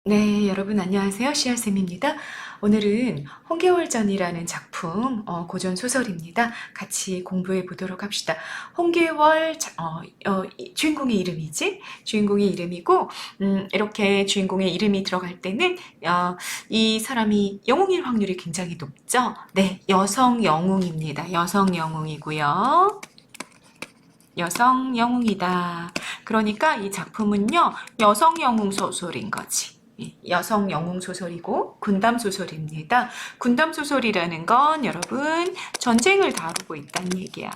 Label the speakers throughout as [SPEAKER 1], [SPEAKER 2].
[SPEAKER 1] 네, 여러분 안녕하세요. 씨알쌤입니다. 오늘은 홍계월전이라는 작품 고전 소설입니다. 같이 공부해 보도록 합시다. 홍계월 주인공의 이름이지? 주인공의 이름이고 이렇게 주인공의 이름이 들어갈 때는 이 사람이 영웅일 확률이 굉장히 높죠? 네, 여성 영웅입니다. 여성 영웅이고요. 여성 영웅이다. 그러니까 이 작품은요, 여성 영웅 소설인 거지. 여성 영웅 소설이고 군담 소설입니다. 군담 소설이라는 건 여러분 전쟁을 다루고 있다는 얘기야.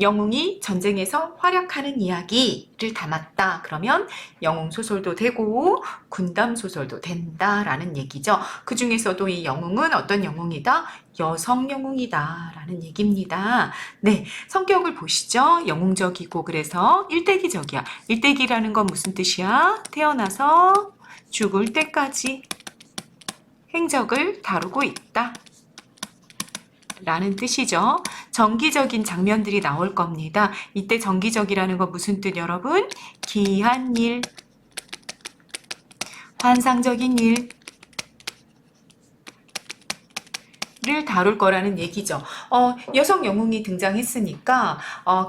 [SPEAKER 1] 영웅이 전쟁에서 활약하는 이야기를 담았다. 그러면 영웅 소설도 되고 군담 소설도 된다라는 얘기죠. 그 중에서도 이 영웅은 어떤 영웅이다? 여성 영웅이다 라는 얘기입니다. 네, 성격을 보시죠. 영웅적이고 그래서 일대기적이야. 일대기라는 건 무슨 뜻이야? 태어나서 죽을 때까지 행적을 다루고 있다 라는 뜻이죠. 정기적인 장면들이 나올 겁니다. 이때 정기적이라는 건 무슨 뜻 여러분? 기이한 일, 환상적인 일, 를 다룰 거라는 얘기죠. 여성 영웅이 등장했으니까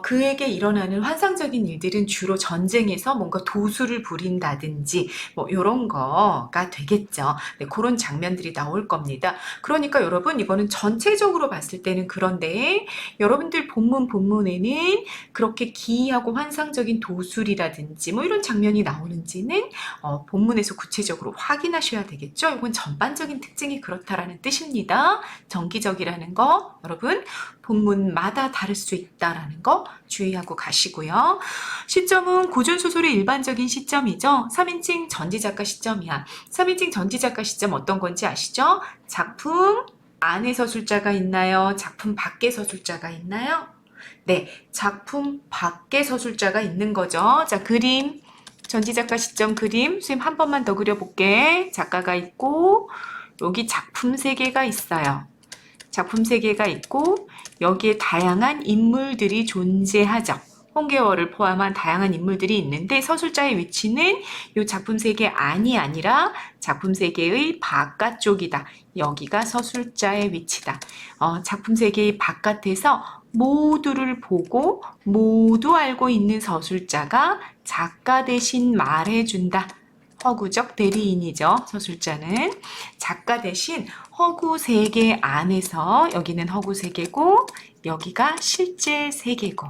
[SPEAKER 1] 그에게 일어나는 환상적인 일들은 주로 전쟁에서 뭔가 도수를 부린다든지 뭐 이런 거가 되겠죠. 네, 그런 장면들이 나올 겁니다. 그러니까 여러분 이거는 전체적으로 봤을 때는 그런데 여러분들 본문에는 그렇게 기이하고 환상적인 도술이라든지 뭐 이런 장면이 나오는지는 본문에서 구체적으로 확인하셔야 되겠죠. 이건 전반적인 특징이 그렇다라는 뜻입니다. 정기적이라는 거 여러분 본문마다 다를 수 있다라는 거 주의하고 가시고요. 시점은 고전소설의 일반적인 시점이죠. 3인칭 전지작가 시점이야. 3인칭 전지작가 시점 어떤 건지 아시죠? 작품 안에 서술자가 있나요? 작품 밖에 서술자가 있나요? 네, 작품 밖에 서술자가 있는 거죠. 자, 그림 전지작가 시점 그림 선생님 한 번만 더 그려볼게. 작가가 있고 여기 작품 세계가 있어요. 작품 세계가 있고 여기에 다양한 인물들이 존재하죠. 홍계월을 포함한 다양한 인물들이 있는데 서술자의 위치는 이 작품 세계 안이 아니라 작품 세계의 바깥쪽이다. 여기가 서술자의 위치다. 작품 세계의 바깥에서 모두를 보고 모두 알고 있는 서술자가 작가 대신 말해준다. 허구적 대리인이죠. 서술자는 작가 대신 허구 세계 안에서 여기는 허구 세계고 여기가 실제 세계고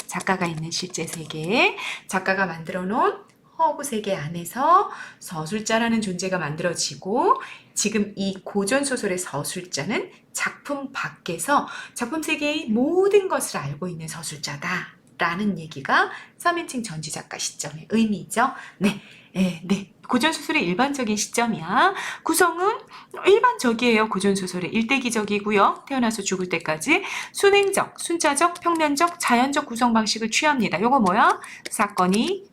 [SPEAKER 1] 작가가 있는 실제 세계 작가가 만들어 놓은 허구 세계 안에서 서술자라는 존재가 만들어지고 지금 이 고전 소설의 서술자는 작품 밖에서 작품 세계의 모든 것을 알고 있는 서술자다. 라는 얘기가 3인칭 전지작가 시점의 의미죠. 네. 네. 고전소설의 일반적인 시점이야. 구성은 일반적이에요. 고전소설의 일대기적이고요. 태어나서 죽을 때까지 순행적, 순차적, 평면적, 자연적 구성 방식을 취합니다. 요거 뭐야? 사건이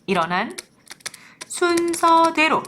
[SPEAKER 1] 일어난 순서대로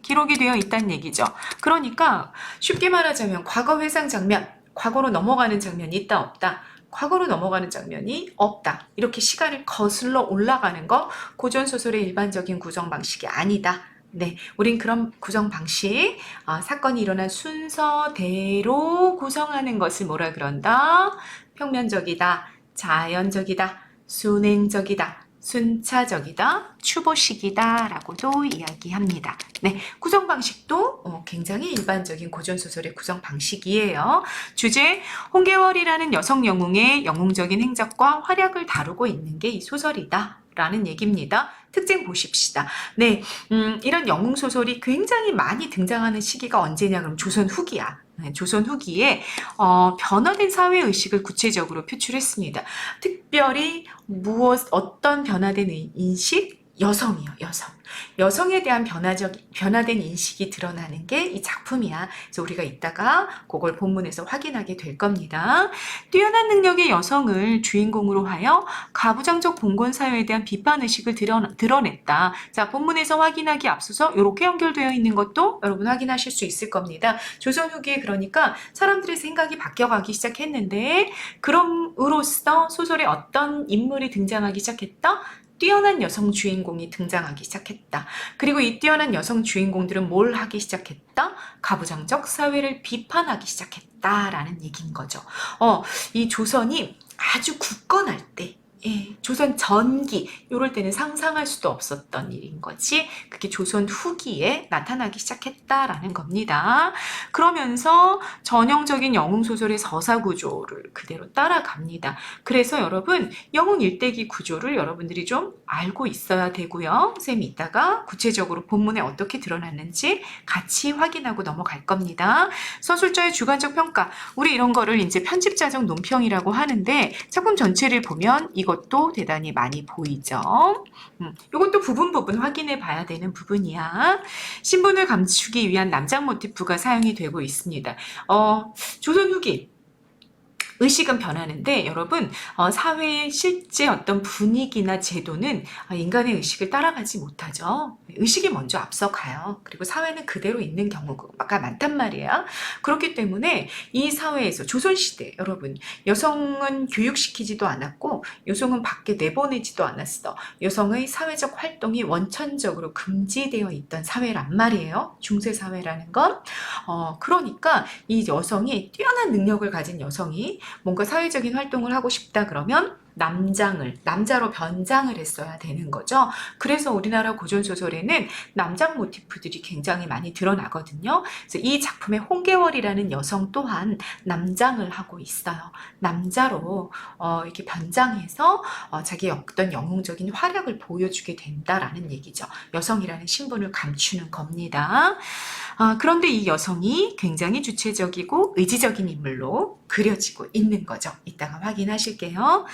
[SPEAKER 1] 기록이 되어 있다는 얘기죠. 그러니까 쉽게 말하자면 과거 회상 장면, 과거로 넘어가는 장면이 있다 없다. 과거로 넘어가는 장면이 없다. 이렇게 시간을 거슬러 올라가는 거 고전소설의 일반적인 구성 방식이 아니다. 네, 우린 그런 구성 방식, 사건이 일어난 순서대로 구성하는 것을 뭐라 그런다? 평면적이다, 자연적이다, 순행적이다, 순차적이다, 추보식이다 라고도 이야기합니다. 네, 구성 방식도 굉장히 일반적인 고전소설의 구성 방식이에요. 주제, 홍계월이라는 여성 영웅의 영웅적인 행적과 활약을 다루고 있는 게 이 소설이다. 라는 얘기입니다. 특징 보십시다. 네, 이런 영웅 소설이 굉장히 많이 등장하는 시기가 언제냐 그럼 조선 후기야. 네, 조선 후기에 변화된 사회 의식을 구체적으로 표출했습니다. 특별히 어떤 변화된 인식? 여성이요, 여성. 여성에 대한 변화된 인식이 드러나는 게 이 작품이야. 그래서 우리가 이따가 그걸 본문에서 확인하게 될 겁니다. 뛰어난 능력의 여성을 주인공으로 하여 가부장적 봉건 사회에 대한 비판 의식을 드러냈다. 자, 본문에서 확인하기 앞서서 이렇게 연결되어 있는 것도 여러분 확인하실 수 있을 겁니다. 조선 후기에 그러니까 사람들의 생각이 바뀌어가기 시작했는데 그럼으로써 소설에 어떤 인물이 등장하기 시작했다? 뛰어난 여성 주인공이 등장하기 시작했다. 그리고 이 뛰어난 여성 주인공들은 뭘 하기 시작했다? 가부장적 사회를 비판하기 시작했다라는 얘기인 거죠. 이 조선이 아주 굳건할 때, 조선 전기 요럴 때는 상상할 수도 없었던 일인 거지. 그게 조선 후기에 나타나기 시작했다라는 겁니다. 그러면서 전형적인 영웅소설의 서사 구조를 그대로 따라갑니다. 그래서 여러분 영웅 일대기 구조를 여러분들이 좀 알고 있어야 되고요. 쌤이 이따가 구체적으로 본문에 어떻게 드러났는지 같이 확인하고 넘어갈 겁니다. 서술자의 주관적 평가, 우리 이런 거를 이제 편집자적 논평이라고 하는데 작품 전체를 보면 이것도 대단히 많이 보이죠. 이것도 부분 확인해 봐야 되는 부분이야. 신분을 감추기 위한 남장 모티프가 사용이 되고 있습니다. 조선 후기 의식은 변하는데 여러분 사회의 실제 어떤 분위기나 제도는 인간의 의식을 따라가지 못하죠. 의식이 먼저 앞서가요. 그리고 사회는 그대로 있는 경우가 많단 말이에요. 그렇기 때문에 이 사회에서 조선시대 여러분 여성은 교육시키지도 않았고 여성은 밖에 내보내지도 않았어. 여성의 사회적 활동이 원천적으로 금지되어 있던 사회란 말이에요. 중세사회라는 건. 그러니까 이 여성이 뛰어난 능력을 가진 여성이 뭔가 사회적인 활동을 하고 싶다 그러면 남자로 변장을 했어야 되는 거죠. 그래서 우리나라 고전소설에는 남장 모티프들이 굉장히 많이 드러나거든요. 그래서 이 작품의 홍계월이라는 여성 또한 남장을 하고 있어요. 남자로 이렇게 변장해서 자기의 어떤 영웅적인 활약을 보여주게 된다라는 얘기죠. 여성이라는 신분을 감추는 겁니다. 그런데 이 여성이 굉장히 주체적이고 의지적인 인물로 그려지고 있는 거죠. 이따가 확인하실게요.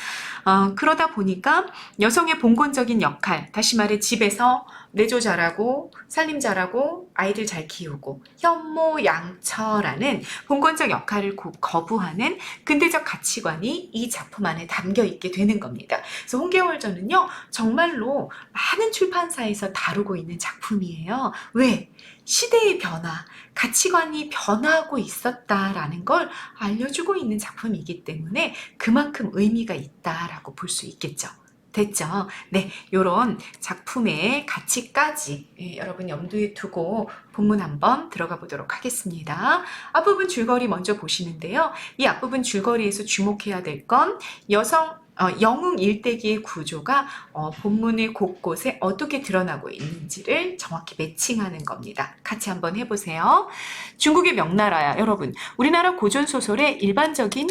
[SPEAKER 1] 그러다 보니까 여성의 본권적인 역할, 다시 말해 집에서 내조 잘하고 살림 잘하고 아이들 잘 키우고 현모양처라는 본권적 역할을 거부하는 근대적 가치관이 이 작품 안에 담겨 있게 되는 겁니다. 그래서 홍계월전은요 정말로 많은 출판사에서 다루고 있는 작품이에요. 왜? 시대의 변화, 가치관이 변화하고 있었다라는 걸 알려주고 있는 작품이기 때문에 그만큼 의미가 있다라고 볼 수 있겠죠. 됐죠? 네, 요런 작품의 가치까지 여러분 염두에 두고 본문 한번 들어가 보도록 하겠습니다. 앞부분 줄거리 먼저 보시는데요. 이 앞부분 줄거리에서 주목해야 될 건 영웅 일대기의 구조가 본문의 곳곳에 어떻게 드러나고 있는지를 정확히 매칭하는 겁니다. 같이 한번 해보세요. 중국의 명나라야. 여러분, 우리나라 고전소설의 일반적인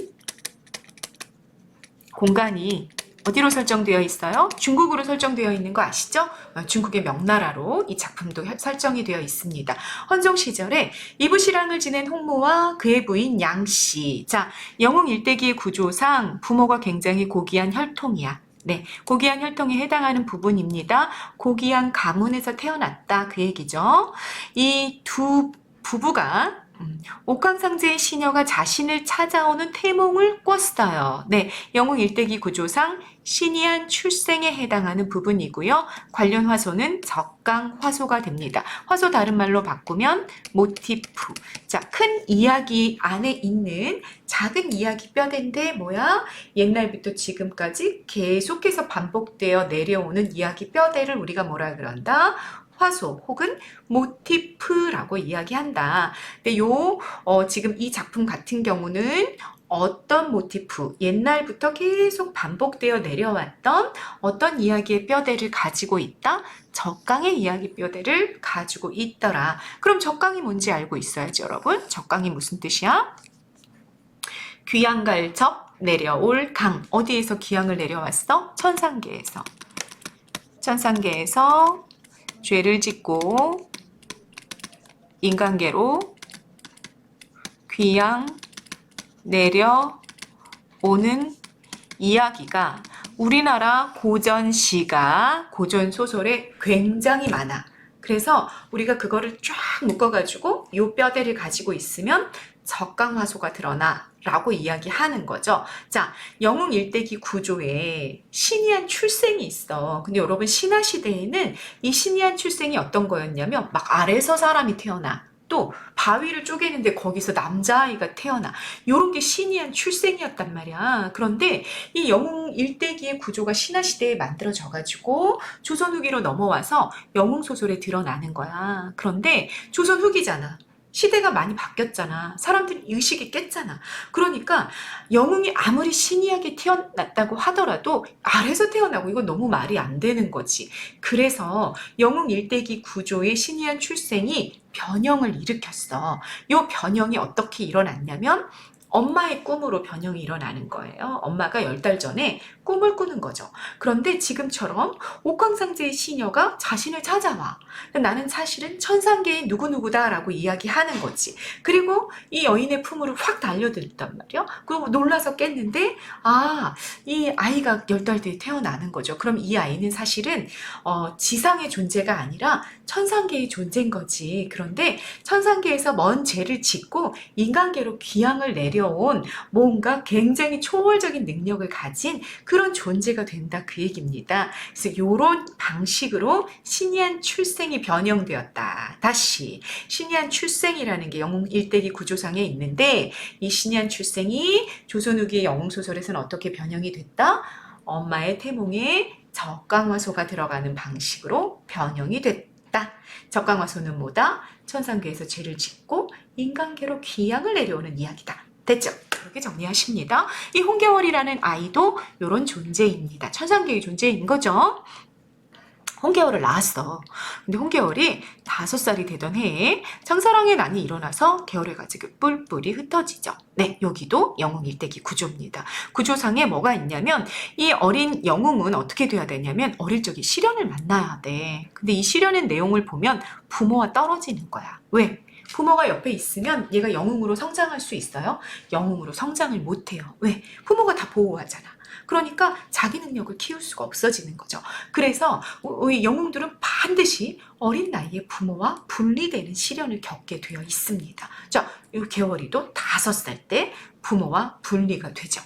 [SPEAKER 1] 공간이 어디로 설정되어 있어요? 중국으로 설정되어 있는 거 아시죠? 중국의 명나라로 이 작품도 설정이 되어 있습니다. 헌종 시절에 이부신랑을 지낸 홍모와 그의 부인 양씨. 자, 영웅 일대기의 구조상 부모가 굉장히 고귀한 혈통이야. 네, 고귀한 혈통에 해당하는 부분입니다. 고귀한 가문에서 태어났다 그 얘기죠. 이 두 부부가 옥황상제의 시녀가 자신을 찾아오는 태몽을 꿨어요. 네, 영웅 일대기 구조상 신이한 출생에 해당하는 부분이고요. 관련 화소는 적강화소가 됩니다. 화소 다른 말로 바꾸면 모티프. 자, 큰 이야기 안에 있는 작은 이야기 뼈대인데 뭐야? 옛날부터 지금까지 계속해서 반복되어 내려오는 이야기 뼈대를 우리가 뭐라 그런다? 화소 혹은 모티프라고 이야기한다. 근데 지금 이 작품 같은 경우는 어떤 모티프, 옛날부터 계속 반복되어 내려왔던 어떤 이야기의 뼈대를 가지고 있다? 적강의 이야기 뼈대를 가지고 있더라. 그럼 적강이 뭔지 알고 있어야지 여러분. 적강이 무슨 뜻이야? 귀양갈접 내려올 강. 어디에서 귀양을 내려왔어? 천상계에서. 천상계에서 죄를 짓고 인간계로 귀양 내려오는 이야기가 우리나라 고전시가 고전소설에 굉장히 많아. 그래서 우리가 그거를 쫙 묶어가지고 요 뼈대를 가지고 있으면 적강화소가 드러나 라고 이야기하는 거죠. 자, 영웅 일대기 구조에 신이한 출생이 있어. 근데 여러분 신화시대에는 이 신이한 출생이 어떤 거였냐면 막 아래서 사람이 태어나. 또 바위를 쪼개는데 거기서 남자아이가 태어나. 요런 게 신이한 출생이었단 말이야. 그런데 이 영웅 일대기의 구조가 신화시대에 만들어져 가지고 조선 후기로 넘어와서 영웅 소설에 드러나는 거야. 그런데 조선 후기잖아. 시대가 많이 바뀌었잖아. 사람들이 의식이 깼잖아. 그러니까 영웅이 아무리 신이하게 태어났다고 하더라도 아래서 태어나고 이건 너무 말이 안 되는 거지. 그래서 영웅 일대기 구조의 신이한 출생이 변형을 일으켰어. 이 변형이 어떻게 일어났냐면 엄마의 꿈으로 변형이 일어나는 거예요. 엄마가 10달 전에 꿈을 꾸는 거죠. 그런데 지금처럼 옥황상제의 시녀가 자신을 찾아와. 나는 사실은 천상계의 누구누구다라고 이야기하는 거지. 그리고 이 여인의 품으로 확 달려들단 말이야. 그리고 놀라서 깼는데 이 아이가 10달 뒤에 태어나는 거죠. 그럼 이 아이는 사실은 지상의 존재가 아니라 천상계의 존재인 거지. 그런데 천상계에서 먼 죄를 짓고 인간계로 귀향을 내려온 뭔가 굉장히 초월적인 능력을 가진 그런 존재가 된다 그 얘기입니다. 그래서 이런 방식으로 신이한 출생이 변형되었다. 다시 신이한 출생이라는 게 영웅 일대기 구조상에 있는데 이 신이한 출생이 조선 후기의 영웅소설에서는 어떻게 변형이 됐다? 엄마의 태몽에 적강화소가 들어가는 방식으로 변형이 됐다. 적강화소는 뭐다? 천상계에서 죄를 짓고 인간계로 귀향을 내려오는 이야기다. 됐죠? 그렇게 정리하십니다. 이 홍계월이라는 아이도 이런 존재입니다. 천상계의 존재인 거죠. 홍계월을 낳았어. 근데 홍계월이 5살이 되던 해에 장사랑의 난이 일어나서 계월해가 지고 뿔뿔이 흩어지죠. 네, 여기도 영웅 일대기 구조입니다. 구조상에 뭐가 있냐면 이 어린 영웅은 어떻게 돼야 되냐면 어릴 적에 시련을 만나야 돼. 근데 이 시련의 내용을 보면 부모와 떨어지는 거야. 왜? 부모가 옆에 있으면 얘가 영웅으로 성장할 수 있어요? 영웅으로 성장을 못해요. 왜? 부모가 다 보호하잖아. 그러니까 자기 능력을 키울 수가 없어지는 거죠. 그래서 이 영웅들은 반드시 어린 나이에 부모와 분리되는 시련을 겪게 되어 있습니다. 자, 이 개월이도 5살 때 부모와 분리가 되죠.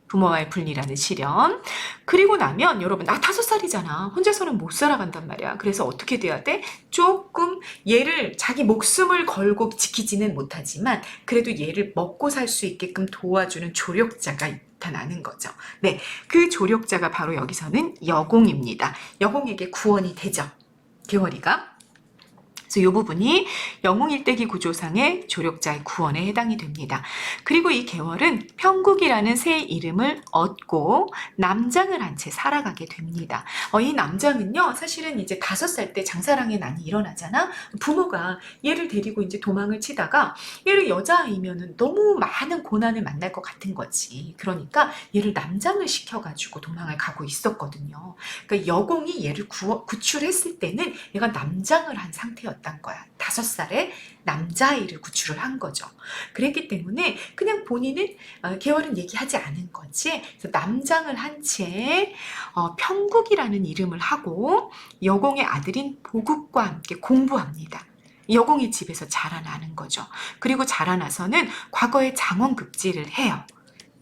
[SPEAKER 1] 부모와의 분리라는 시련. 그리고 나면 여러분 5살이잖아. 혼자서는 못 살아간단 말이야. 그래서 어떻게 돼야 돼? 조금 얘를 자기 목숨을 걸고 지키지는 못하지만 그래도 얘를 먹고 살 수 있게끔 도와주는 조력자가 나타나는 거죠. 네, 그 조력자가 바로 여기서는 여공입니다. 여공에게 구원이 되죠. 개월이가. 그래서 이 부분이 영웅 일대기 구조상의 조력자의 구원에 해당이 됩니다. 그리고 이 개월은 평국이라는 새 이름을 얻고 남장을 한 채 살아가게 됩니다. 이 남장은요, 사실은 이제 5살 때 장사랑의 난이 일어나잖아. 부모가 얘를 데리고 이제 도망을 치다가 얘를 여자아이면은 너무 많은 고난을 만날 것 같은 거지. 그러니까 얘를 남장을 시켜가지고 도망을 가고 있었거든요. 그러니까 여공이 얘를 구출했을 때는 얘가 남장을 한 상태였단 거야. 5살에 남자아이를 구출을 한 거죠. 그랬기 때문에 그냥 본인은 계월은 얘기하지 않은 거지. 그래서 남장을 한 채 평국이라는 이름을 하고 여공의 아들인 보국과 함께 공부합니다. 여공이 집에서 자라나는 거죠. 그리고 자라나서는 과거에 장원급제를 해요.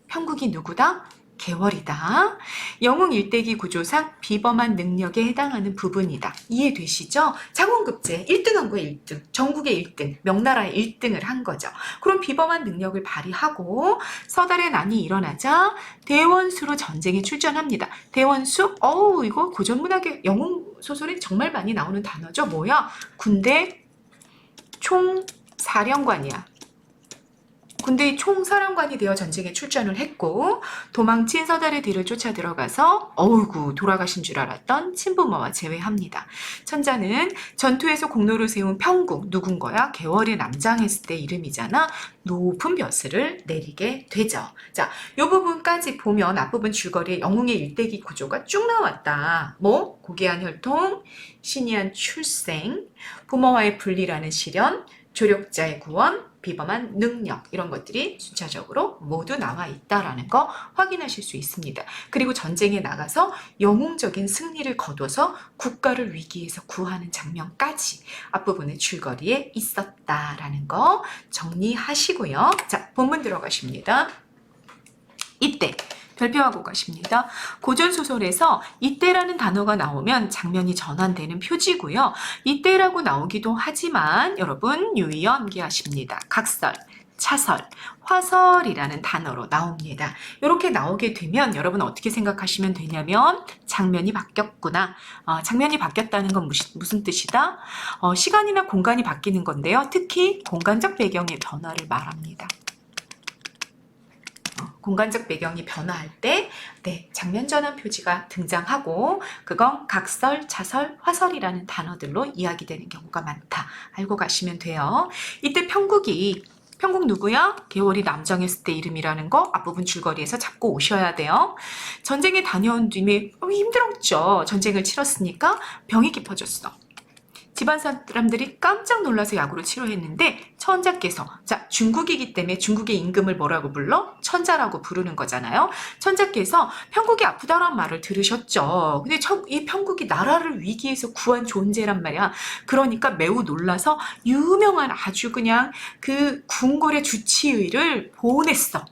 [SPEAKER 1] 평국이 누구다? 개월이다. 영웅 일대기 구조상 비범한 능력에 해당하는 부분이다. 이해되시죠? 장원급제 1등한 거예요. 1등. 전국의 1등. 명나라의 1등을 한 거죠. 그럼 비범한 능력을 발휘하고 서달의 난이 일어나자 대원수로 전쟁에 출전합니다. 대원수? 이거 고전문학의 영웅 소설에 정말 많이 나오는 단어죠. 뭐야? 군대 총사령관이야. 군대의 총사령관이 되어 전쟁에 출전을 했고 도망친 서달의 뒤를 쫓아 들어가서 돌아가신 줄 알았던 친부모와 재회합니다. 천자는 전투에서 공로를 세운 평국 누군 거야? 개월이 남장했을 때 이름이잖아. 높은 벼슬을 내리게 되죠. 자, 이 부분까지 보면 앞부분 줄거리에 영웅의 일대기 구조가 쭉 나왔다. 뭐? 고귀한 혈통, 신이한 출생, 부모와의 분리라는 시련, 조력자의 구원, 비범한 능력 이런 것들이 순차적으로 모두 나와 있다라는 거 확인하실 수 있습니다. 그리고 전쟁에 나가서 영웅적인 승리를 거둬서 국가를 위기에서 구하는 장면까지 앞부분의 줄거리에 있었다라는 거 정리하시고요. 자, 본문 들어가십니다. 이때 별표하고 가십니다. 고전소설에서 이때라는 단어가 나오면 장면이 전환되는 표지고요. 이때라고 나오기도 하지만 여러분 유의 염기하십니다. 각설, 차설, 화설이라는 단어로 나옵니다. 이렇게 나오게 되면 여러분 어떻게 생각하시면 되냐면 장면이 바뀌었구나. 장면이 바뀌었다는 건 무슨 뜻이다? 시간이나 공간이 바뀌는 건데요. 특히 공간적 배경의 변화를 말합니다. 공간적 배경이 변화할 때 장면 전환 표지가 등장하고 그건 각설, 차설, 화설이라는 단어들로 이야기되는 경우가 많다. 알고 가시면 돼요. 이때 평국 누구야? 개월이 남정했을 때 이름이라는 거 앞부분 줄거리에서 잡고 오셔야 돼요. 전쟁에 다녀온 뒤에 힘들었죠. 전쟁을 치렀으니까 병이 깊어졌어. 집안 사람들이 깜짝 놀라서 약으로 치료했는데 천자께서 중국이기 때문에 중국의 임금을 뭐라고 불러? 천자라고 부르는 거잖아요. 천자께서 평국이 아프다란 말을 들으셨죠. 근데 이 평국이 나라를 위기에서 구한 존재란 말이야. 그러니까 매우 놀라서 유명한 아주 그냥 그 궁궐의 주치의를 보냈어.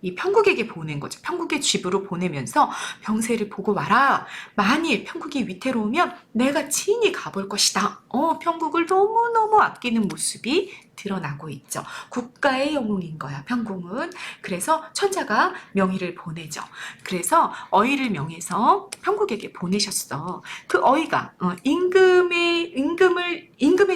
[SPEAKER 1] 이 평국에게 보낸 거죠. 평국의 집으로 보내면서 병세를 보고 와라. 만일 평국이 위태로우면 내가 친히 가볼 것이다. 평국을 너무너무 아끼는 모습이 드러나고 있죠. 국가의 영웅인 거야, 평국은. 그래서 천자가 명의를 보내죠. 그래서 어의를 명해서 평국에게 보내셨어. 그 어의가 임금의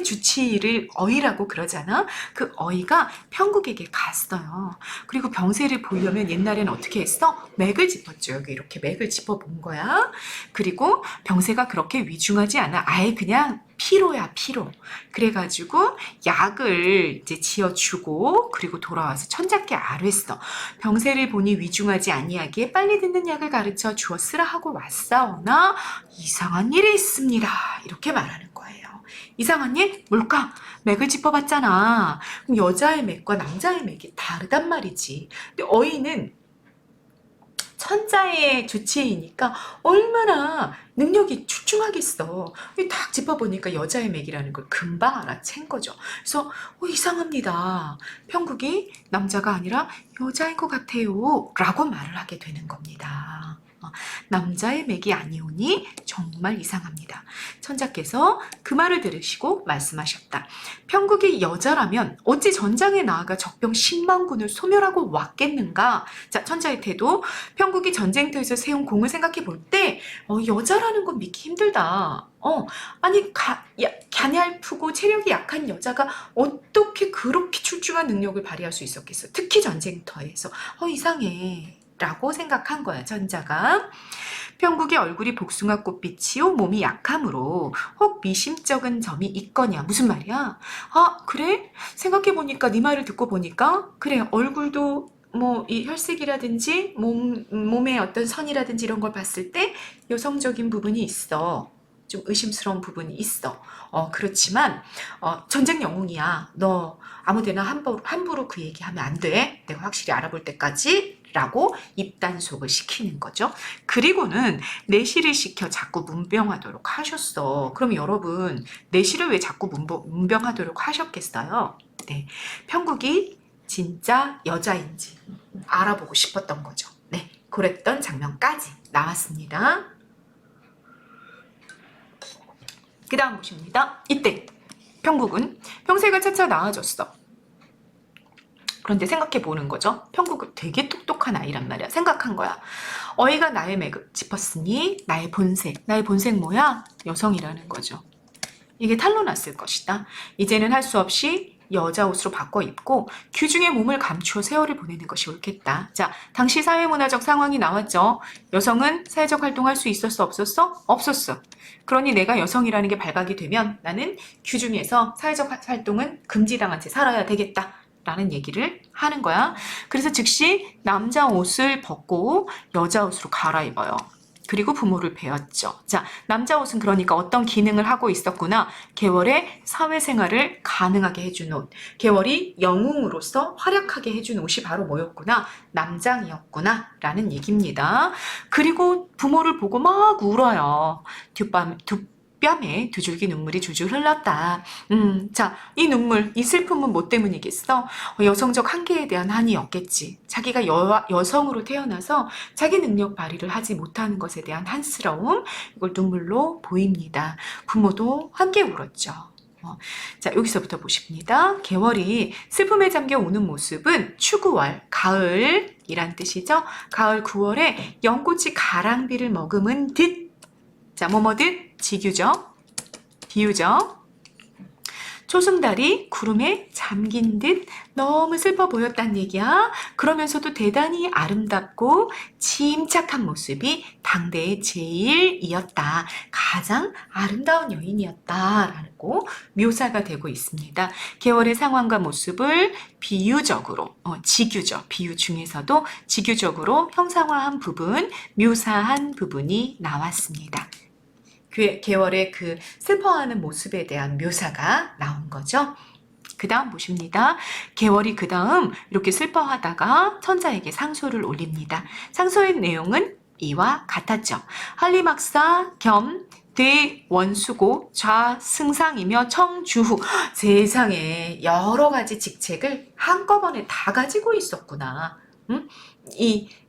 [SPEAKER 1] 주치의를 어의라고 그러잖아. 그 어의가 평국에게 갔어요. 그리고 병세를 보려면 옛날에는 어떻게 했어? 맥을 짚었죠. 여기 이렇게 맥을 짚어본 거야. 그리고 병세가 그렇게 위중하지 않아. 아예 그냥 피로야, 피로. 그래가지고 약을 이제 지어주고 그리고 돌아와서 천자께 아뢰었어. 병세를 보니 위중하지 아니하기에 빨리 듣는 약을 가르쳐 주어 쓰라 하고 왔사오나 이상한 일이 있습니다. 이렇게 말하는 거예요. 이상한 일? 뭘까? 맥을 짚어봤잖아. 그럼 여자의 맥과 남자의 맥이 다르단 말이지. 근데 어이는 천자의 주치의니까 얼마나 능력이 출중하겠어. 딱 짚어보니까 여자의 맥이라는 걸 금방 알아챈 거죠. 그래서 이상합니다. 평국이 남자가 아니라 여자인 것 같아요. 라고 말을 하게 되는 겁니다. 남자의 맥이 아니오니 정말 이상합니다. 천자께서 그 말을 들으시고 말씀하셨다. 평국이 여자라면 어찌 전장에 나아가 적병 10만군을 소멸하고 왔겠는가? 자, 천자의 태도. 평국이 전쟁터에서 세운 공을 생각해 볼 때 여자라는 건 믿기 힘들다. 아니 가냘프고 체력이 약한 여자가 어떻게 그렇게 출중한 능력을 발휘할 수 있었겠어? 특히 전쟁터에서 이상해. 라고 생각한 거야, 천자가. 평국의 얼굴이 복숭아꽃빛이요 몸이 약함으로 혹 미심쩍은 점이 있거냐. 무슨 말이야? 그래? 생각해보니까 네 말을 듣고 보니까 그래, 얼굴도 이 혈색이라든지 몸의 어떤 선이라든지 이런 걸 봤을 때 여성적인 부분이 있어. 좀 의심스러운 부분이 있어. 그렇지만 전쟁 영웅이야. 너 아무데나 함부로 그 얘기하면 안 돼. 내가 확실히 알아볼 때까지 라고 입단속을 시키는 거죠. 그리고는 내시를 시켜 자꾸 문병하도록 하셨어. 그럼 여러분 내시를 왜 자꾸 문병하도록 하셨겠어요? 네, 평국이 진짜 여자인지 알아보고 싶었던 거죠. 네, 그랬던 장면까지 나왔습니다. 그 다음 보십니다. 이때 평국은 병세가 차차 나아졌어. 그런데 생각해 보는 거죠. 평국은 되게 똑똑한 아이란 말이야. 생각한 거야. 어이가 나의 맥을 짚었으니 나의 본색 뭐야? 여성이라는 거죠. 이게 탄로 났을 것이다. 이제는 할 수 없이 여자 옷으로 바꿔 입고 귀중의 몸을 감추어 세월을 보내는 것이 옳겠다. 자, 당시 사회문화적 상황이 나왔죠. 여성은 사회적 활동할 수 있었어, 없었어? 없었어. 그러니 내가 여성이라는 게 발각이 되면 나는 귀중에서 사회적 활동은 금지당한 채 살아야 되겠다. 라는 얘기를 하는 거야. 그래서 즉시 남자 옷을 벗고 여자 옷으로 갈아입어요. 그리고 부모를 배웠죠. 자, 남자 옷은 그러니까 어떤 기능을 하고 있었구나. 개월의 사회생활을 가능하게 해준 옷. 개월이 영웅으로서 활약하게 해준 옷이 바로 뭐였구나. 남장이었구나. 라는 얘기입니다. 그리고 부모를 보고 막 울어요. 뺨에 두 줄기 눈물이 줄줄 흘렀다. 자, 이 눈물, 이 슬픔은 뭐 때문이겠어? 여성적 한계에 대한 한이었겠지. 자기가 여성으로 태어나서 자기 능력 발휘를 하지 못하는 것에 대한 한스러움, 이걸 눈물로 보입니다. 부모도 함께 울었죠. 자, 여기서부터 보십니다. 개월이 슬픔에 잠겨 우는 모습은 추구월, 가을이란 뜻이죠. 가을 9월에 연꽃이 가랑비를 머금은 듯. 자, 뭐뭐듯 지규죠. 비유죠. 초승달이 구름에 잠긴 듯 너무 슬퍼 보였단 얘기야. 그러면서도 대단히 아름답고 침착한 모습이 당대의 제일이었다. 가장 아름다운 여인이었다라고 묘사가 되고 있습니다. 개월의 상황과 모습을 비유적으로, 지규죠. 비유 중에서도 지규적으로 형상화한 부분, 묘사한 부분이 나왔습니다. 개월의 그 슬퍼하는 모습에 대한 묘사가 나온 거죠. 그 다음 보십니다. 개월이 그 다음 이렇게 슬퍼하다가 천자에게 상소를 올립니다. 상소의 내용은 이와 같았죠. 한리막사 겸 대원수고 좌승상이며 청주후. 세상에 여러 가지 직책을 한꺼번에 다 가지고 있었구나. 응?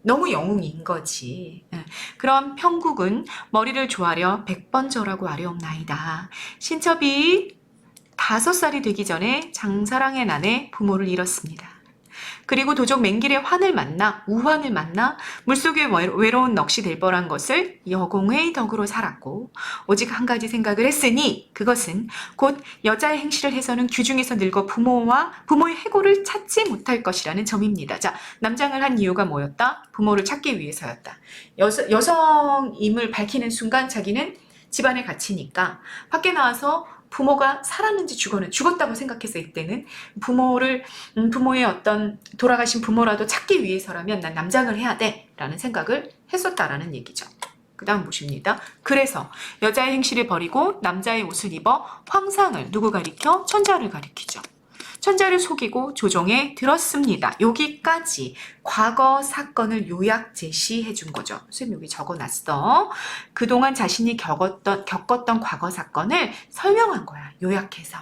[SPEAKER 1] 너무 영웅인 거지. 그럼 평국은 머리를 조아려 100번 절하고 아뢰옵나이다. 신첩이 5살이 되기 전에 장사랑의 난에 부모를 잃었습니다. 그리고 도적 맹길의 환을 만나 우환을 만나 물속에 외로운 넋이 될 뻔한 것을 여공의 덕으로 살았고 오직 한 가지 생각을 했으니 그것은 곧 여자의 행실을 해서는 규중에서 늙어 부모의 해고를 찾지 못할 것이라는 점입니다. 자, 남장을 한 이유가 뭐였다? 부모를 찾기 위해서였다. 여성임을 밝히는 순간 자기는 집안에 갇히니까 밖에 나와서 부모가 살았는지 죽었다고 생각해서 이때는 부모의 어떤 돌아가신 부모라도 찾기 위해서라면 난 남장을 해야 돼 라는 생각을 했었다라는 얘기죠. 그 다음 보십니다. 그래서 여자의 행실을 버리고 남자의 옷을 입어 황상을 누구 가리켜? 천자를 가리키죠. 천자를 속이고 조정에 들었습니다. 여기까지 과거 사건을 요약 제시해 준 거죠. 선생님 여기 적어놨어. 그동안 자신이 겪었던 과거 사건을 설명한 거야. 요약해서.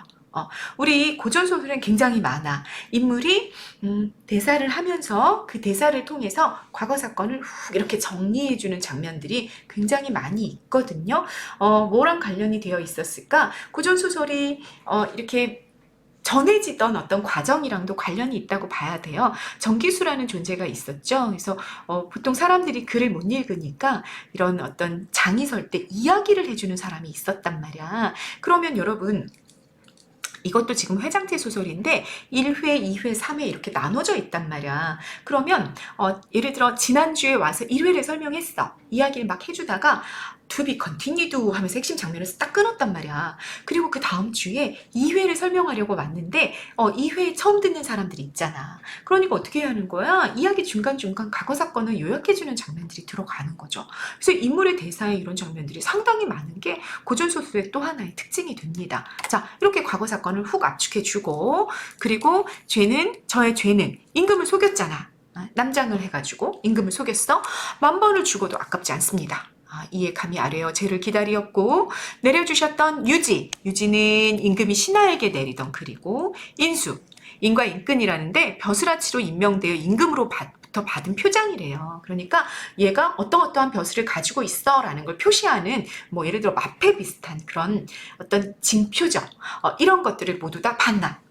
[SPEAKER 1] 우리 고전소설엔 굉장히 많아. 인물이 대사를 하면서 그 대사를 통해서 과거 사건을 훅 이렇게 정리해주는 장면들이 굉장히 많이 있거든요. 뭐랑 관련이 되어 있었을까? 고전소설이 이렇게 전해지던 어떤 과정이랑도 관련이 있다고 봐야 돼요. 전기수라는 존재가 있었죠. 그래서 보통 사람들이 글을 못 읽으니까 이런 어떤 장이 설 때 이야기를 해주는 사람이 있었단 말이야. 그러면 여러분 이것도 지금 회장제 소설인데 1회, 2회, 3회 이렇게 나눠져 있단 말이야. 그러면 예를 들어 지난주에 와서 1회를 설명했어. 이야기를 막 해주다가 to be continued 하면서 핵심 장면에서 딱 끊었단 말이야. 그리고 그 다음 주에 2회를 설명하려고 왔는데 2회 처음 듣는 사람들이 있잖아. 그러니까 어떻게 해야 하는 거야? 이야기 중간중간 과거 사건을 요약해주는 장면들이 들어가는 거죠. 그래서 인물의 대사에 이런 장면들이 상당히 많은 게 고전소설의 또 하나의 특징이 됩니다. 자, 이렇게 과거 사건을 훅 압축해주고 그리고 저의 죄는 임금을 속였잖아. 남장을 해가지고 임금을 속였어. 10,000번을 죽어도 아깝지 않습니다. 이에 감히 아뢰어 죄를 기다리었고 내려주셨던 유지는 임금이 신하에게 내리던 글이고 인과 인근이라는데 벼슬아치로 임명되어 임금으로부터 받은 표장이래요. 그러니까 얘가 어떠한 벼슬을 가지고 있어 라는 걸 표시하는 뭐 예를 들어 마패 비슷한 그런 어떤 징표죠. 이런 것들을 모두 다 반납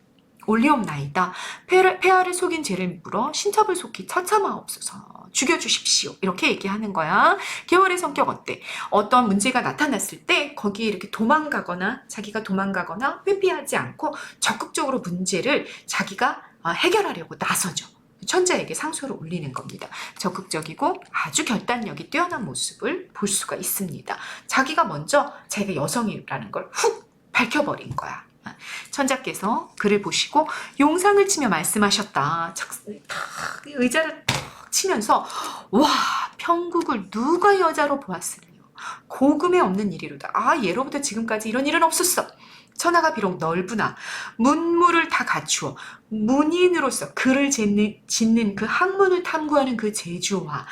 [SPEAKER 1] 올리옵나이다. 폐하를 속인 죄를 물어 신첩을 속히 처참하옵소서. 죽여주십시오. 이렇게 얘기하는 거야. 개월의 성격 어때? 어떤 문제가 나타났을 때 거기에 이렇게 자기가 도망가거나 회피하지 않고 적극적으로 문제를 자기가 해결하려고 나서죠. 천자에게 상소를 올리는 겁니다. 적극적이고 아주 결단력이 뛰어난 모습을 볼 수가 있습니다. 자기가 먼저 자기가 여성이라는 걸 훅 밝혀버린 거야. 천자께서 글을 보시고 용상을 치며 말씀하셨다. 의자를 탁 치면서 와, 평국을 누가 여자로 보았으며 고금에 없는 일이로다. 아, 예로부터 지금까지 이런 일은 없었어. 천하가 비록 넓으나 문무를 다 갖추어 문인으로서 글을 짓는 그 학문을 탐구하는 그 재주와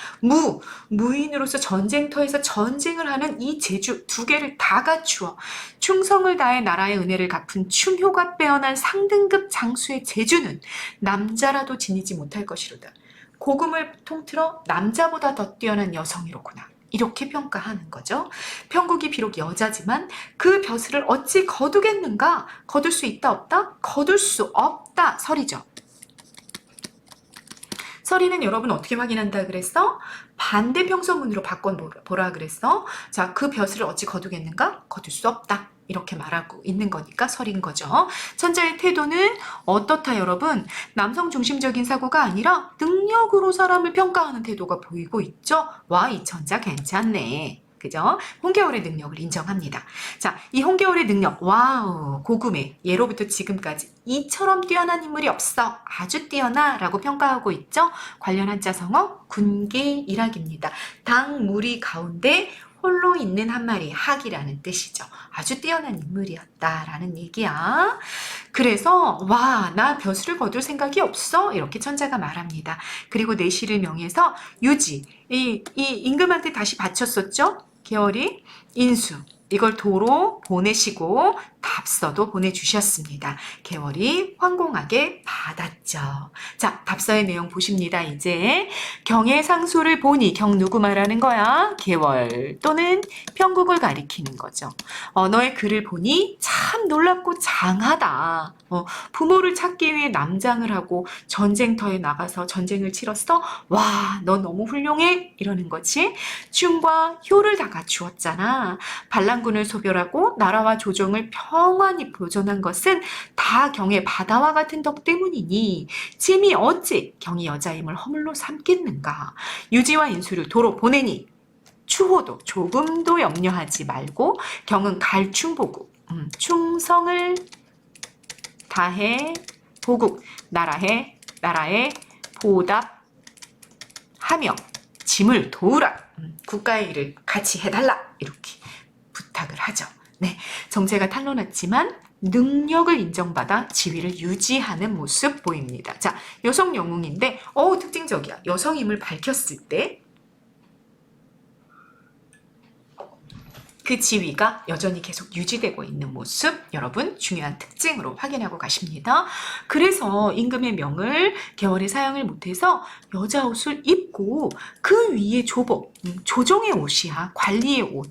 [SPEAKER 1] 무인으로서 전쟁터에서 전쟁을 하는 이 재주 두 개를 다 갖추어 충성을 다해 나라의 은혜를 갚은 충효가 빼어난 상등급 장수의 재주는 남자라도 지니지 못할 것이로다. 고금을 통틀어 남자보다 더 뛰어난 여성이로구나. 이렇게 평가하는 거죠. 편국이 비록 여자지만 그 벼슬을 어찌 거두겠는가? 거둘 수 있다 없다? 거둘 수 없다. 설이죠. 설이는 여러분 어떻게 확인한다 그랬어? 반대 평서문으로 바꿔보라 그랬어. 자, 그 벼슬을 어찌 거두겠는가? 거둘 수 없다. 이렇게 말하고 있는 거니까 설인 거죠. 천자의 태도는 어떻다 여러분? 남성 중심적인 사고가 아니라 능력으로 사람을 평가하는 태도가 보이고 있죠. 와, 이 천자 괜찮네. 그죠? 홍계월의 능력을 인정합니다. 자, 이 홍계월의 능력, 와우, 고금에 예로부터 지금까지 이처럼 뛰어난 인물이 없어. 아주 뛰어나라고 평가하고 있죠. 관련한 자성어 군계일학입니다. 당무리 가운데 홀로 있는 한 마리의 학이라는 뜻이죠. 아주 뛰어난 인물이었다라는 얘기야. 그래서 와, 나 벼슬을 거둘 생각이 없어. 이렇게 천자가 말합니다. 그리고 내시를 명해서 유지, 이 임금한테 다시 바쳤었죠. 계월이 인수. 이걸 도로 보내시고 답서도 보내주셨습니다. 계월이 황공하게 받았죠. 자, 답서의 내용 보십니다. 이제 경의 상소를 보니 경 누구 말하는 거야? 계월 또는 편국을 가리키는 거죠. 너의 글을 보니 참 놀랍고 장하다. 부모를 찾기 위해 남장을 하고 전쟁터에 나가서 전쟁을 치렀어? 와, 너 너무 훌륭해? 이러는 거지. 충과 효를 다 갖추었잖아. 반란군을 소멸하고 나라와 조정을 평안히 보존한 것은 다 경의 바다와 같은 덕 때문이니 짐이 어찌 경이 여자임을 허물로 삼겠는가. 유지와 인수를 도로 보내니 추호도 조금도 염려하지 말고 경은 갈충보국 충성을 다해 보국 나라에 보답하며 짐을 도우라. 국가의 일을 같이 해달라. 이렇게 부탁을 하죠. 네, 정체가 탄로났지만 능력을 인정받아 지위를 유지하는 모습 보입니다. 자, 여성 영웅인데 특징적이야. 여성임을 밝혔을 때 그 지위가 여전히 계속 유지되고 있는 모습, 여러분 중요한 특징으로 확인하고 가십니다. 그래서 임금의 명을 계월이 사용을 못해서 여자 옷을 입고 그 위에 조복, 조정의 옷이야. 관리의 옷.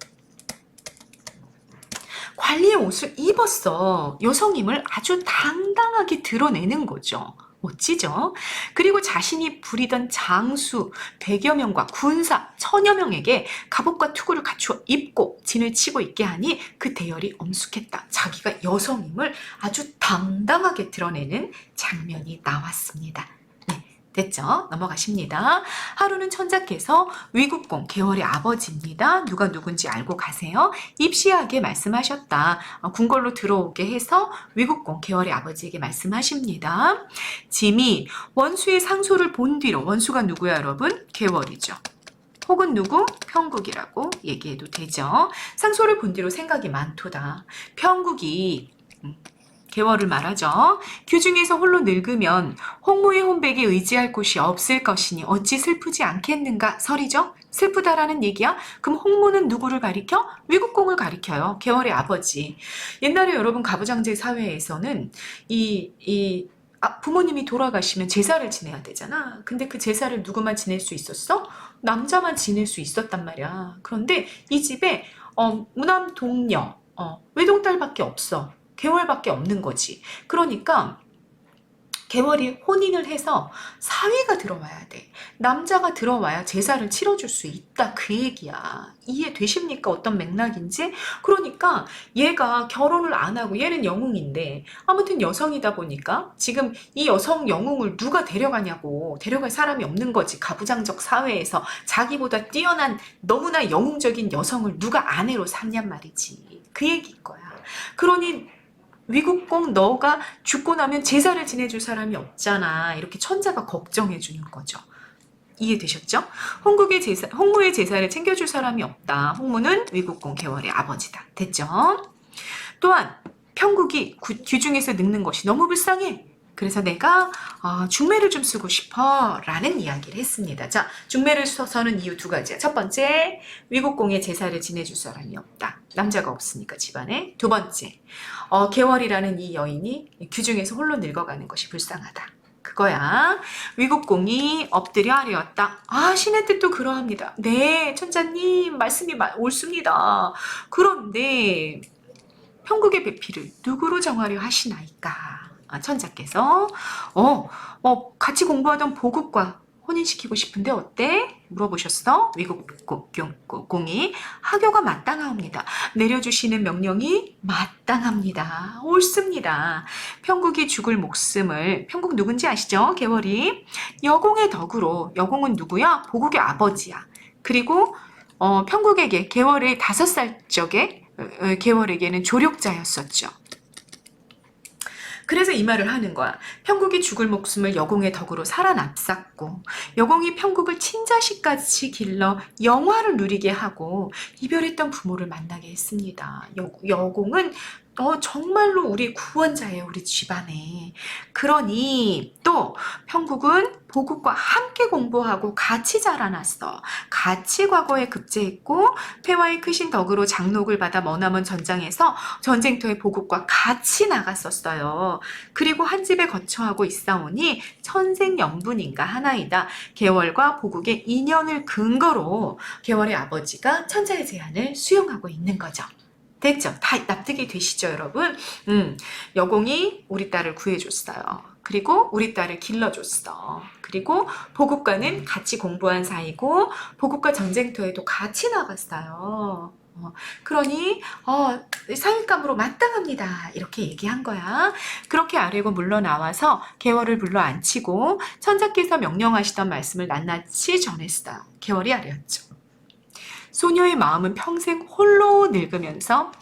[SPEAKER 1] 관리의 옷을 입었어. 여성임을 아주 당당하게 드러내는 거죠. 멋지죠? 그리고 자신이 부리던 장수 100여 명과 군사 1000여 명에게 갑옷과 투구를 갖추어 입고 진을 치고 있게 하니 그 대열이 엄숙했다. 자기가 여성임을 아주 당당하게 드러내는 장면이 나왔습니다. 됐죠? 넘어가십니다. 하루는 천자께서 위국공 계월의 아버지입니다. 누가 누군지 알고 가세요. 입시하게 말씀하셨다. 궁궐로 들어오게 해서 위국공 계월의 아버지에게 말씀하십니다. 짐이 원수의 상소를 본 뒤로, 원수가 누구야 여러분? 계월이죠. 혹은 누구? 편국이라고 얘기해도 되죠. 상소를 본 뒤로 생각이 많도다. 편국이 계월을 말하죠. 규중에서 홀로 늙으면 홍무의 혼백에 의지할 곳이 없을 것이니 어찌 슬프지 않겠는가. 설이죠. 슬프다라는 얘기야. 그럼 홍무는 누구를 가리켜? 위국공을 가리켜요. 계월의 아버지. 옛날에 여러분 가부장제 사회에서는 부모님이 돌아가시면 제사를 지내야 되잖아. 근데 그 제사를 누구만 지낼 수 있었어? 남자만 지낼 수 있었단 말이야. 그런데 이 집에 무남 동녀, 외동딸밖에 없어. 계월밖에 없는 거지. 그러니까 계월이 혼인을 해서 사위가 들어와야 돼. 남자가 들어와야 제사를 치러줄 수 있다. 그 얘기야. 이해되십니까? 어떤 맥락인지? 그러니까 얘가 결혼을 안 하고 얘는 영웅인데 아무튼 여성이다 보니까 지금 이 여성 영웅을 누가 데려가냐고. 데려갈 사람이 없는 거지. 가부장적 사회에서 자기보다 뛰어난 너무나 영웅적인 여성을 누가 아내로 삼냔 말이지. 그 얘기일 거야. 그러니 위국공 너가 죽고 나면 제사를 지내줄 사람이 없잖아. 이렇게 천자가 걱정해 주는 거죠. 이해되셨죠? 홍무의 제사를 챙겨줄 사람이 없다. 홍무는 위국공 개월의 아버지다. 됐죠? 또한 평국이 귀중에서 늙는 것이 너무 불쌍해. 그래서 내가 중매를 좀 쓰고 싶어 라는 이야기를 했습니다. 자, 중매를 서는 이유 두 가지야. 첫 번째, 위국공의 제사를 지내줄 사람이 없다. 남자가 없으니까 집안에. 두 번째, 개월이라는 이 여인이 귀중에서 홀로 늙어가는 것이 불쌍하다. 그거야. 위국공이 엎드려 아뢰었다. 신의 뜻도 그러합니다. 네, 천자님 말씀이 옳습니다. 그런데 평국의 배필을 누구로 정하려 하시나이까? 천자께서 같이 공부하던 보국과 혼인시키고 싶은데 어때? 물어보셨어. 위국공이 하교가 마땅하옵니다. 내려주시는 명령이 마땅합니다. 옳습니다. 평국이 죽을 목숨을, 평국 누군지 아시죠? 개월이 여공의 덕으로, 여공은 누구야? 보국의 아버지야. 그리고 평국에게 개월의 5살 적에 개월에게는 조력자였었죠. 그래서 이 말을 하는 거야. 평국이 죽을 목숨을 여공의 덕으로 살아남쌌고 여공이 평국을 친자식까지 길러 영화를 누리게 하고 이별했던 부모를 만나게 했습니다. 여공은 정말로 우리 구원자예요. 우리 집안에. 그러니 또 평국은 보국과 함께 공부하고 같이 자라났어. 같이 과거에 급제했고 폐와의 크신 덕으로 장록을 받아 머나먼 전장에서 전쟁터에 보국과 같이 나갔었어요. 그리고 한 집에 거처하고 있사오니 천생연분인가 하나이다. 개월과 보국의 인연을 근거로 개월의 아버지가 천자의 제안을 수용하고 있는 거죠. 됐죠? 다 납득이 되시죠, 여러분? 여공이 우리 딸을 구해줬어요. 그리고 우리 딸을 길러줬어. 그리고 보국과는 같이 공부한 사이고 보국과 전쟁터에도 같이 나갔어요. 그러니 사윗감으로 마땅합니다. 이렇게 얘기한 거야. 그렇게 아뢰고 물러나와서 개월을 불러 앉히고 천자께서 명령하시던 말씀을 낱낱이 전했어요. 개월이 아뢰었죠. 소녀의 마음은 평생 홀로 늙으면서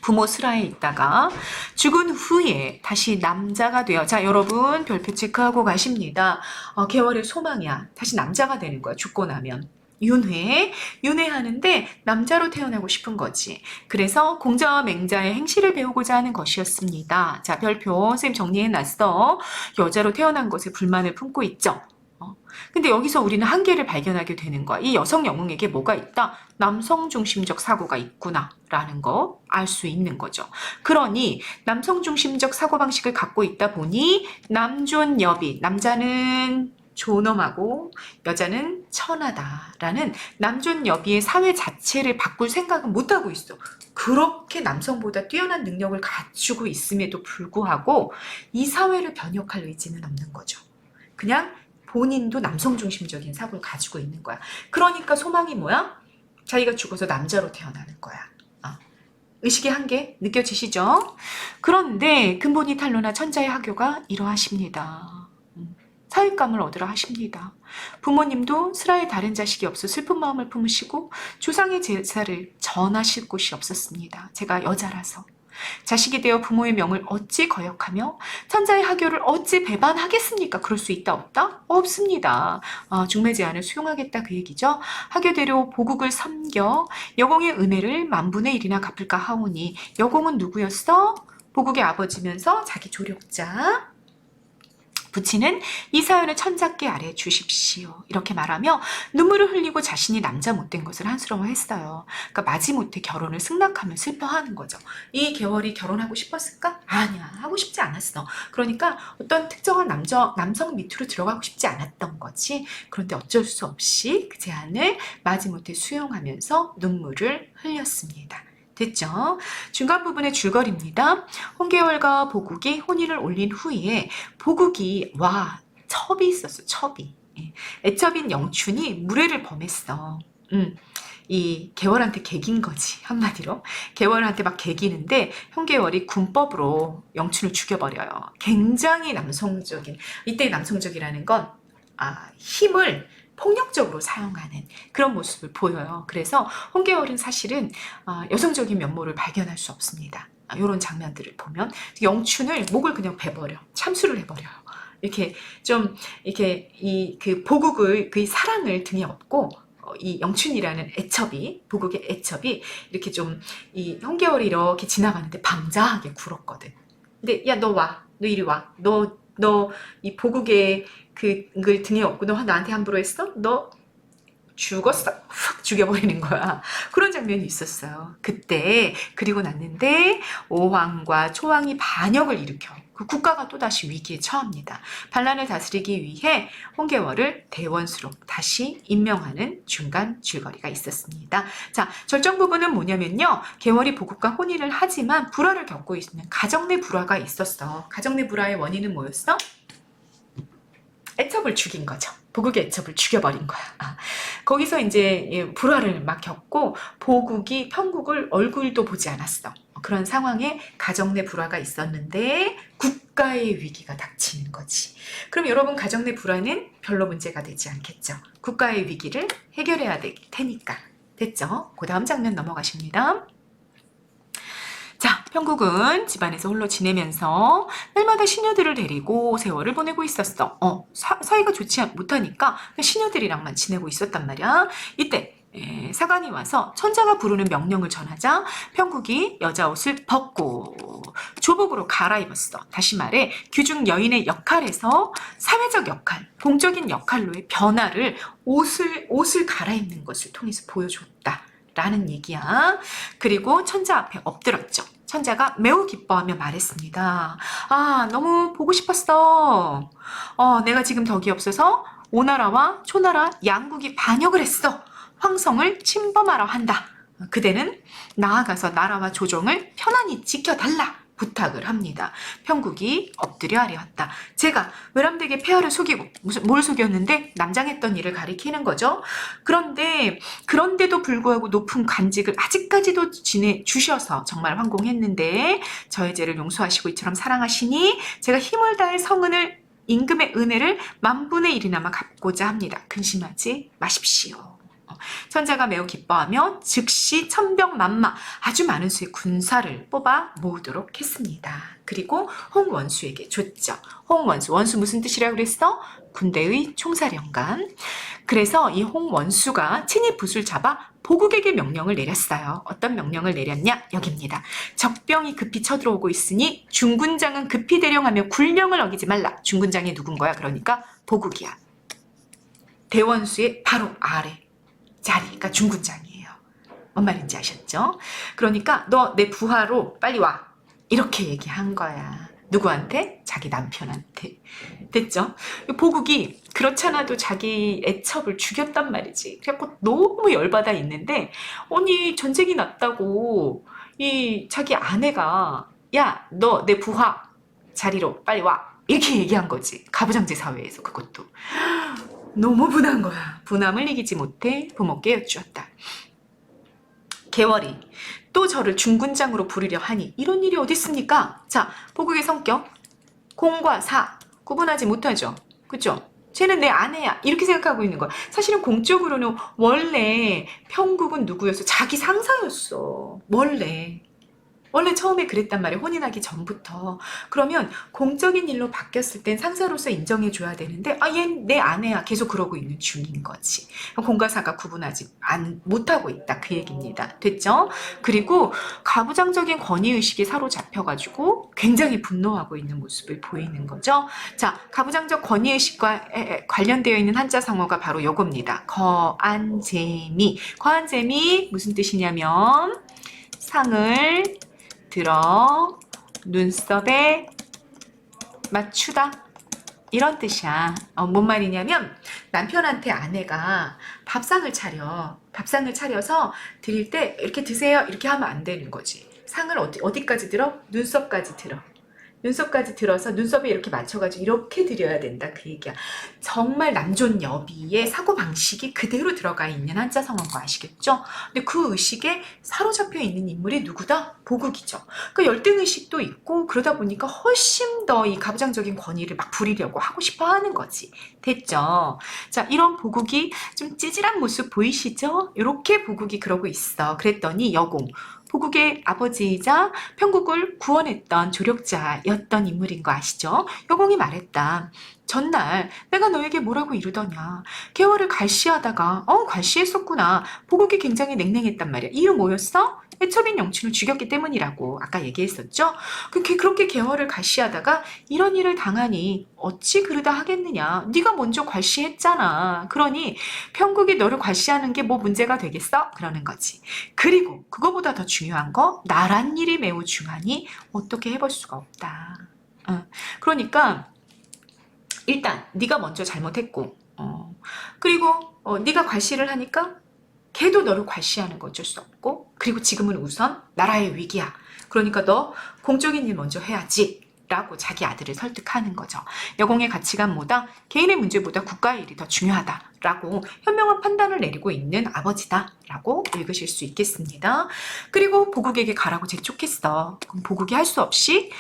[SPEAKER 1] 부모 슬하에 있다가 죽은 후에 다시 남자가 되어, 자 여러분 별표 체크하고 가십니다. 개월의 소망이야. 다시 남자가 되는 거야. 죽고 나면. 윤회하는데 남자로 태어나고 싶은 거지. 그래서 공자와 맹자의 행실을 배우고자 하는 것이었습니다. 자 별표 선생님 정리해놨어. 여자로 태어난 것에 불만을 품고 있죠. 근데 여기서 우리는 한계를 발견하게 되는 거야. 이 여성 영웅에게 뭐가 있다? 남성 중심적 사고가 있구나 라는 거 알 수 있는 거죠. 그러니 남성 중심적 사고방식을 갖고 있다 보니 남존여비, 남자는 존엄하고 여자는 천하다라는 남존여비의 사회 자체를 바꿀 생각은 못하고 있어. 그렇게 남성보다 뛰어난 능력을 갖추고 있음에도 불구하고 이 사회를 변혁할 의지는 없는 거죠. 그냥 본인도 남성 중심적인 사고를 가지고 있는 거야. 그러니까 소망이 뭐야? 자기가 죽어서 남자로 태어나는 거야. 의식의 한계 느껴지시죠? 그런데 근본이 탄로나 천자의 하교가 이러하십니다. 사윗감을 얻으라 하십니다. 부모님도 슬하에 다른 자식이 없어 슬픈 마음을 품으시고 조상의 제사를 전하실 곳이 없었습니다. 제가 여자라서. 자식이 되어 부모의 명을 어찌 거역하며 천자의 하교를 어찌 배반하겠습니까? 그럴 수 있다 없다? 없습니다. 중매 제안을 수용하겠다 그 얘기죠. 하교대로 보국을 섬겨 여공의 은혜를 만분의 1이나 갚을까 하오니 여공은 누구였어? 보국의 아버지면서 자기 조력자. 부친은 이 사연을 천자께 아뢰 주십시오. 이렇게 말하며 눈물을 흘리고 자신이 남자 못된 것을 한스러워했어요. 그러니까 마지못해 결혼을 승낙하며 슬퍼하는 거죠. 이 개월이 결혼하고 싶었을까? 아니야. 하고 싶지 않았어. 그러니까 어떤 특정한 남성 밑으로 들어가고 싶지 않았던 거지. 그런데 어쩔 수 없이 그 제안을 마지못해 수용하면서 눈물을 흘렸습니다. 됐죠? 중간 부분의 줄거리입니다. 홍계월과 보국이 혼인을 올린 후에 보국이 첩이 있었어. 첩이. 애첩인 영춘이 무례를 범했어. 이 개월한테 개긴 거지. 한마디로. 개월한테 막 개기는데 홍계월이 군법으로 영춘을 죽여버려요. 굉장히 남성적인, 이때 남성적이라는 건 힘을 폭력적으로 사용하는 그런 모습을 보여요. 그래서 홍계월은 사실은 여성적인 면모를 발견할 수 없습니다. 이런 장면들을 보면 영춘을 목을 그냥 베버려. 참수를 해버려요. 이렇게 좀 이렇게 이 그 보국의 그 사랑을 등에 업고 이 영춘이라는 애첩이 보국의 애첩이 이렇게 좀 이 홍계월이 이렇게 지나가는데 방자하게 굴었거든. 근데 야 너 와, 너 이리 와, 너 이 보국의 그걸 등에 업고 너 나한테 함부로 했어? 너 죽었어. 확 죽여버리는 거야. 그런 장면이 있었어요. 그때 그리고 났는데 오황과 초황이 반역을 일으켜 그 국가가 또다시 위기에 처합니다. 반란을 다스리기 위해 홍계월을 대원수로 다시 임명하는 중간 줄거리가 있었습니다. 자, 절정 부분은 뭐냐면요. 계월이 보국과 혼인을 하지만 불화를 겪고 있는 가정 내 불화가 있었어. 가정 내 불화의 원인은 뭐였어? 애첩을 죽인 거죠. 보국의 애첩을 죽여버린 거야. 거기서 이제 불화를 막 겪고 보국이 편국을 얼굴도 보지 않았어. 그런 상황에 가정 내 불화가 있었는데 국가의 위기가 닥치는 거지. 그럼 여러분 가정 내 불화는 별로 문제가 되지 않겠죠. 국가의 위기를 해결해야 될 테니까. 됐죠? 그 다음 장면 넘어가십니다. 자, 편국은 집안에서 홀로 지내면서 날마다 시녀들을 데리고 세월을 보내고 있었어. 사이가 좋지 못하니까 시녀들이랑만 지내고 있었단 말이야. 이때 사관이 와서 천자가 부르는 명령을 전하자 편국이 여자 옷을 벗고 조복으로 갈아입었어. 다시 말해 귀중 여인의 역할에서 사회적 역할, 공적인 역할로의 변화를 옷을 갈아입는 것을 통해서 보여줬다. 라는 얘기야. 그리고 천자 앞에 엎드렸죠. 천자가 매우 기뻐하며 말했습니다. 아, 너무 보고 싶었어. 내가 지금 덕이 없어서 오나라와 초나라 양국이 반역을 했어. 황성을 침범하러 한다. 그대는 나아가서 나라와 조정을 편안히 지켜달라. 부탁을 합니다. 편국이 엎드려 아뢰었다. 제가 외람되게 폐하를 속이고 뭘 속였는데 남장했던 일을 가리키는 거죠. 그런데도 불구하고 높은 관직을 아직까지도 주셔서 정말 황공했는데 저의 죄를 용서하시고 이처럼 사랑하시니 제가 힘을 다해 성은을 임금의 은혜를 만분의 1이나마 갚고자 합니다. 근심하지 마십시오. 천자가 매우 기뻐하며 즉시 천병만마 아주 많은 수의 군사를 뽑아 모으도록 했습니다. 그리고 홍원수에게 줬죠. 홍원수, 원수 무슨 뜻이라고 그랬어? 군대의 총사령관. 그래서 이 홍원수가 친히 붓을 잡아 보국에게 명령을 내렸어요. 어떤 명령을 내렸냐? 여기입니다. 적병이 급히 쳐들어오고 있으니 중군장은 급히 대령하며 군령을 어기지 말라. 중군장이 누군 거야? 그러니까 보국이야. 대원수의 바로 아래 자리가 중군장이에요. 뭔 말인지 아셨죠? 그러니까 너 내 부하로 빨리 와. 이렇게 얘기한 거야. 누구한테? 자기 남편한테. 됐죠? 보국이 그렇잖아도 자기 애첩을 죽였단 말이지. 그래갖고 너무 열받아 있는데 아니 전쟁이 났다고 이 자기 아내가 야, 너 내 부하 자리로 빨리 와. 이렇게 얘기한 거지. 가부장제 사회에서 그것도. 너무 분한 거야. 분함을 이기지 못해 부모께 여쭈었다. 계월이 또 저를 중군장으로 부르려 하니 이런 일이 어디 있습니까? 자, 보국의 성격 공과 사 구분하지 못하죠. 그죠? 쟤는 내 아내야 이렇게 생각하고 있는 거야. 사실은 공적으로는 원래 편국은 누구였어? 자기 상사였어. 원래 처음에 그랬단 말이에요. 혼인하기 전부터. 그러면 공적인 일로 바뀌었을 땐 상사로서 인정해줘야 되는데 얘는 내 아내야 계속 그러고 있는 중인 거지. 공과 사가 구분하지 못하고 있다. 그 얘기입니다. 됐죠? 그리고 가부장적인 권위의식에 사로잡혀가지고 굉장히 분노하고 있는 모습을 보이는 거죠. 자, 가부장적 권위의식과 관련되어 있는 한자 성어가 바로 요겁니다. 거안재미. 거안재미 무슨 뜻이냐면 상을 들어 눈썹에 맞추다 이런 뜻이야. 뭔 말이냐면 남편한테 아내가 밥상을 차려서 드릴 때 이렇게 드세요 이렇게 하면 안 되는 거지. 상을 어디까지 들어? 눈썹까지 들어서 눈썹에 이렇게 맞춰가지고 이렇게 드려야 된다 그 얘기야. 정말 남존 여비의 사고방식이 그대로 들어가 있는 한자 성어인 거 아시겠죠? 근데 그 의식에 사로잡혀 있는 인물이 누구다? 보국이죠. 그 열등의식도 있고 그러다 보니까 훨씬 더 이 가부장적인 권위를 막 부리려고 하고 싶어 하는 거지. 됐죠? 자, 이런 보국이 좀 찌질한 모습 보이시죠? 이렇게 보국이 그러고 있어. 그랬더니 여공 보국의 아버지이자 평국을 구원했던 조력자였던 인물인 거 아시죠? 여공이 말했다. 전날 내가 너에게 뭐라고 이르더냐. 개월을 갈시하다가 갈시했었구나. 보국이 굉장히 냉랭했단 말이야. 이유 뭐였어? 해철인 영춘을 죽였기 때문이라고 아까 얘기했었죠. 그렇게 개월을 갈시하다가 이런 일을 당하니 어찌 그러다 하겠느냐. 네가 먼저 갈시했잖아. 그러니 평국이 너를 갈시하는 게 뭐 문제가 되겠어? 그러는 거지. 그리고 그거보다 더 중요한 거, 나란 일이 매우 중하니 어떻게 해볼 수가 없다. 그러니까 일단 네가 먼저 잘못했고 그리고 네가 괄시를 하니까 걔도 너를 괄시하는 거 어쩔 수 없고, 그리고 지금은 우선 나라의 위기야. 그러니까 너 공적인 일 먼저 해야지 라고 자기 아들을 설득하는 거죠. 여공의 가치관보다 개인의 문제보다 국가의 일이 더 중요하다라고 현명한 판단을 내리고 있는 아버지다라고 읽으실 수 있겠습니다. 그리고 보국에게 가라고 재촉했어. 그럼 보국이 할 수 없이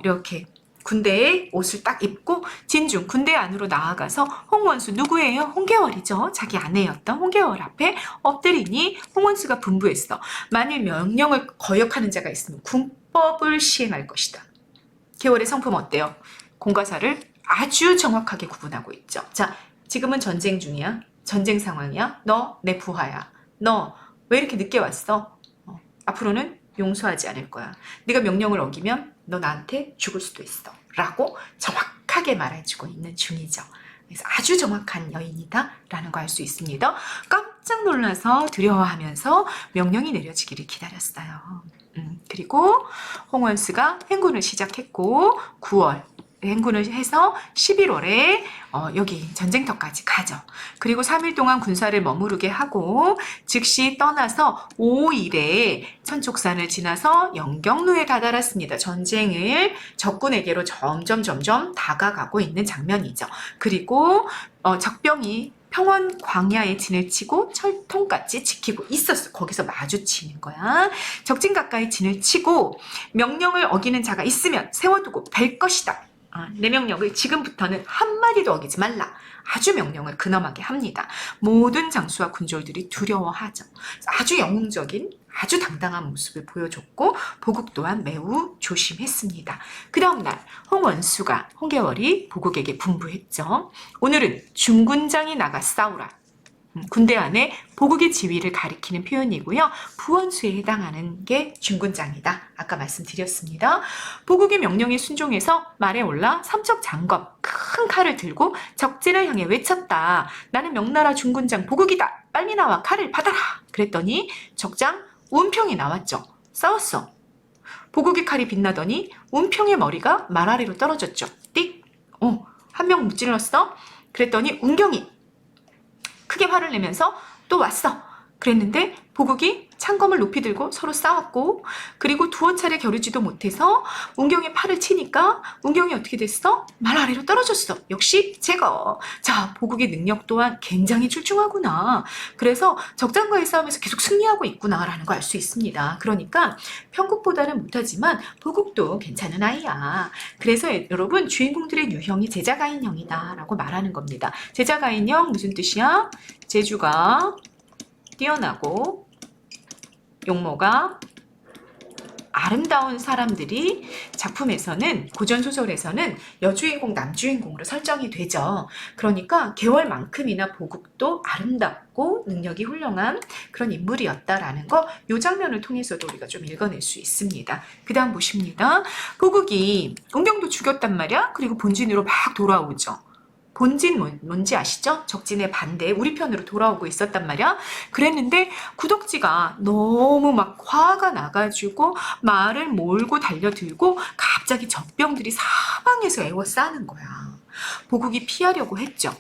[SPEAKER 1] 이렇게 군대의 옷을 딱 입고 진중 군대 안으로 나아가서 홍원수, 누구예요? 홍계월이죠. 자기 아내였던 홍계월 앞에 엎드리니 홍원수가 분부했어. 만일 명령을 거역하는 자가 있으면 군법을 시행할 것이다. 계월의 성품 어때요? 공과사를 아주 정확하게 구분하고 있죠. 자, 지금은 전쟁 중이야. 전쟁 상황이야. 너 내 부하야. 너 왜 이렇게 늦게 왔어? 앞으로는 용서하지 않을 거야. 네가 명령을 어기면 너 나한테 죽을 수도 있어. 라고 정확하게 말해주고 있는 중이죠. 그래서 아주 정확한 여인이다 라는 거 알 수 있습니다. 깜짝 놀라서 두려워하면서 명령이 내려지기를 기다렸어요. 그리고 홍원수가 행군을 시작했고 9월 행군을 해서 11월에 여기 전쟁터까지 가죠. 그리고 3일 동안 군사를 머무르게 하고 즉시 떠나서 5일에 천촉산을 지나서 영경루에 다다랐습니다. 전쟁을 적군에게로 점점 다가가고 있는 장면이죠. 그리고 적병이 평원 광야에 진을 치고 철통같이 지키고 있었어. 거기서 마주치는 거야. 적진 가까이 진을 치고 명령을 어기는 자가 있으면 세워두고 뵐 것이다. 내 명령을 지금부터는 한마디도 어기지 말라. 아주 명령을 근엄하게 합니다. 모든 장수와 군졸들이 두려워하죠. 아주 영웅적인 아주 당당한 모습을 보여줬고 보국 또한 매우 조심했습니다. 그 다음날 홍계월이 보국에게 분부했죠. 오늘은 중군장이 나가 싸우라. 군대 안에 보국의 지위를 가리키는 표현이고요. 부원수에 해당하는 게 중군장이다. 아까 말씀드렸습니다. 보국의 명령에 순종해서 말에 올라 삼척 장검 큰 칼을 들고 적진을 향해 외쳤다. 나는 명나라 중군장 보국이다. 빨리 나와 칼을 받아라. 그랬더니 적장 운평이 나왔죠. 싸웠어. 보국의 칼이 빛나더니 운평의 머리가 말 아래로 떨어졌죠. 띡. 한 명 무찔렀어. 그랬더니 운경이 크게 화를 내면서 또 왔어. 그랬는데 보국이 창검을 높이 들고 서로 싸웠고, 그리고 두어 차례 겨루지도 못해서 운경의 팔을 치니까 운경이 어떻게 됐어? 말 아래로 떨어졌어. 역시 제거. 자, 보국의 능력 또한 굉장히 출중하구나. 그래서 적장과의 싸움에서 계속 승리하고 있구나라는 거 알 수 있습니다. 그러니까 평국보다는 못하지만 보국도 괜찮은 아이야. 그래서 여러분, 주인공들의 유형이 제자가인형이다 라고 말하는 겁니다. 제자가인형 무슨 뜻이야? 재주가 뛰어나고 용모가 아름다운 사람들이 작품에서는, 고전소설에서는 여주인공, 남주인공으로 설정이 되죠. 그러니까 계월만큼이나 보국도 아름답고 능력이 훌륭한 그런 인물이었다라는 거, 이 장면을 통해서도 우리가 좀 읽어낼 수 있습니다. 그 다음 보십니다. 보국이 운경도 죽였단 말이야. 그리고 본진으로 막 돌아오죠. 본진 뭔지 아시죠? 적진의 반대 우리 편으로 돌아오고 있었단 말이야. 그랬는데 구덕지가 너무 막 화가 나가지고 말을 몰고 달려들고 갑자기 적병들이 사방에서 에워싸는 거야. 보국이 피하려고 했죠.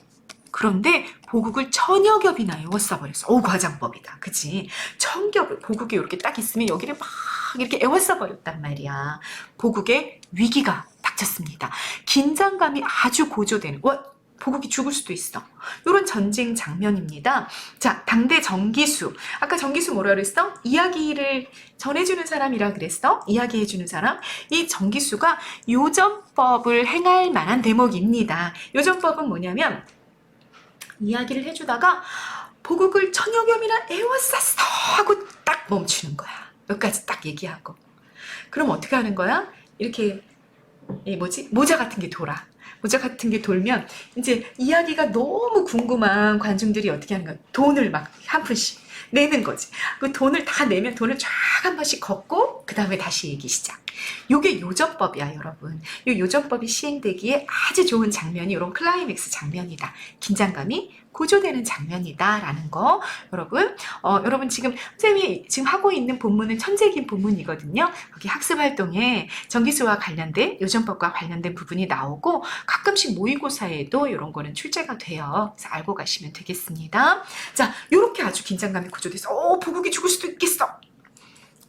[SPEAKER 1] 그런데 보국을 천여 겹이나 에워싸버렸어. 과장법이다. 그치? 천겹을 보국이 이렇게 딱 있으면 여기를 막 이렇게 에워싸버렸단 말이야. 보국의 위기가 닥쳤습니다. 긴장감이 아주 고조되는, 보국이 죽을 수도 있어. 이런 전쟁 장면입니다. 자, 당대 정기수. 아까 정기수 뭐라 그랬어? 이야기를 전해주는 사람이라 그랬어? 이야기해주는 사람? 이 정기수가 요전법을 행할 만한 대목입니다. 요전법은 뭐냐면, 이야기를 해주다가 보국을 천여 겹이나 에워쌌어 하고 딱 멈추는 거야. 여기까지 딱 얘기하고. 그럼 어떻게 하는 거야? 이렇게 모자 같은 게 돌아. 모자 같은 게 돌면 이제 이야기가 너무 궁금한 관중들이 어떻게 하는 거야? 돈을 막 한 푼씩 내는 거지. 그 돈을 다 내면 돈을 쫙 한 번씩 걷고 그 다음에 다시 얘기 시작. 요게 요전법이야, 여러분. 요 요전법이 시행되기에 아주 좋은 장면이 이런 클라이맥스 장면이다. 긴장감이 고조되는 장면이다라는 거. 여러분 지금 선생님이 지금 하고 있는 본문은 천재긴 본문이거든요. 여기 학습 활동에 전기수와 관련된 요전법과 관련된 부분이 나오고 가끔씩 모의고사에도 이런 거는 출제가 돼요. 그래서 알고 가시면 되겠습니다. 자, 요렇게 아주 긴장감이 고조돼서 보국이 죽을 수도 있겠어.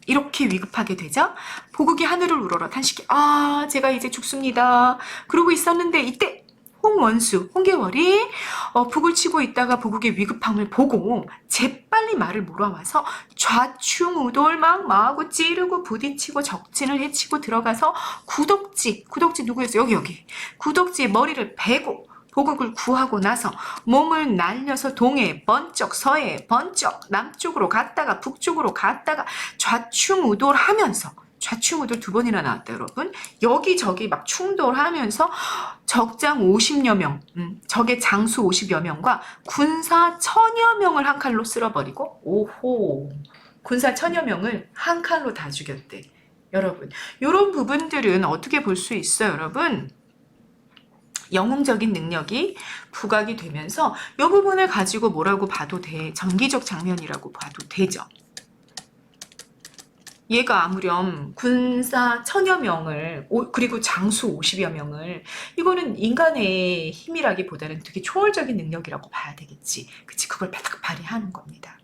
[SPEAKER 1] 이렇게 위급하게 되죠. 보국이 하늘을 우러러 탄식해. 제가 이제 죽습니다. 그러고 있었는데 이때 홍원수, 홍계월이 북을 치고 있다가 보국의 위급함을 보고 재빨리 말을 몰아와서 좌충우돌 막 마하고 찌르고 부딪히고 적진을 해치고 들어가서 구덕지 누구였어요? 여기 구덕지에 머리를 베고 보국을 구하고 나서 몸을 날려서 동해 번쩍 서해 번쩍 남쪽으로 갔다가 북쪽으로 갔다가 좌충우돌하면서 좌충우돌 2번이나 나왔다, 여러분. 여기저기 막 충돌하면서 적장 50여 명, 적의 장수 50여 명과 군사 1000여 명을 한 칼로 쓸어버리고, 오호, 군사 1000여 명을 한 칼로 다 죽였대. 여러분, 이런 부분들은 어떻게 볼 수 있어요, 여러분? 영웅적인 능력이 부각이 되면서 이 부분을 가지고 뭐라고 봐도 돼. 전기적 장면이라고 봐도 되죠. 얘가 아무렴 군사 1000여 명을 그리고 장수 50여 명을 이거는 인간의 힘이라기보다는 되게 초월적인 능력이라고 봐야 되겠지. 그치? 그걸 딱 발휘하는 겁니다.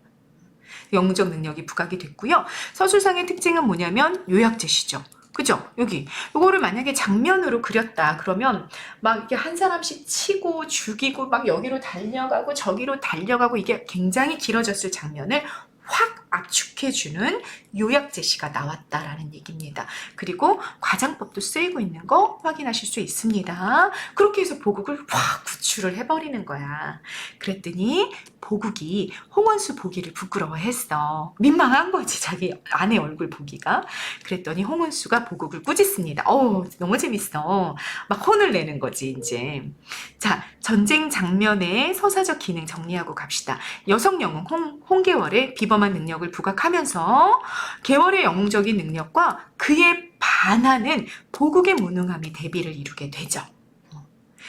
[SPEAKER 1] 영웅적 능력이 부각이 됐고요. 서술상의 특징은 뭐냐면 요약제시죠. 그죠? 여기 이거를 만약에 장면으로 그렸다 그러면 막 이렇게 한 사람씩 치고 죽이고 막 여기로 달려가고 저기로 달려가고 이게 굉장히 길어졌을 장면을 확 압축해주는 요약 제시가 나왔다라는 얘기입니다. 그리고 과장법도 쓰이고 있는 거 확인하실 수 있습니다. 그렇게 해서 보국을 확 구출을 해버리는 거야. 그랬더니 보국이 홍원수 보기를 부끄러워했어. 민망한 거지, 자기 아내 얼굴 보기가. 그랬더니 홍원수가 보국을 꾸짖습니다. 너무 재밌어. 막 혼을 내는 거지, 이제. 자, 전쟁 장면의 서사적 기능 정리하고 갑시다. 여성 영웅 홍계월의 비범한 능력을 부각하면서 계월의 영웅적인 능력과 그에 반하는 보국의 무능함이 대비를 이루게 되죠.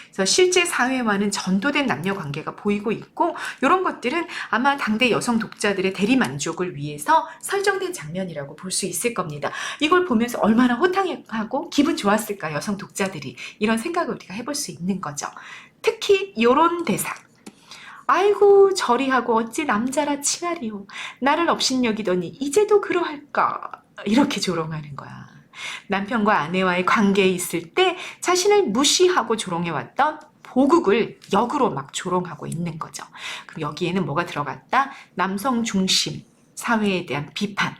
[SPEAKER 1] 그래서 실제 사회와는 전도된 남녀 관계가 보이고 있고 이런 것들은 아마 당대 여성 독자들의 대리 만족을 위해서 설정된 장면이라고 볼 수 있을 겁니다. 이걸 보면서 얼마나 호탕하고 기분 좋았을까, 여성 독자들이. 이런 생각을 우리가 해볼 수 있는 거죠. 특히 이런 대사. 아이고 저리 하고 어찌 남자라 칭하리요. 나를 업신여기더니 이제도 그러할까. 이렇게 조롱하는 거야. 남편과 아내와의 관계에 있을 때 자신을 무시하고 조롱해왔던 보국을 역으로 막 조롱하고 있는 거죠. 그럼 여기에는 뭐가 들어갔다? 남성 중심 사회에 대한 비판,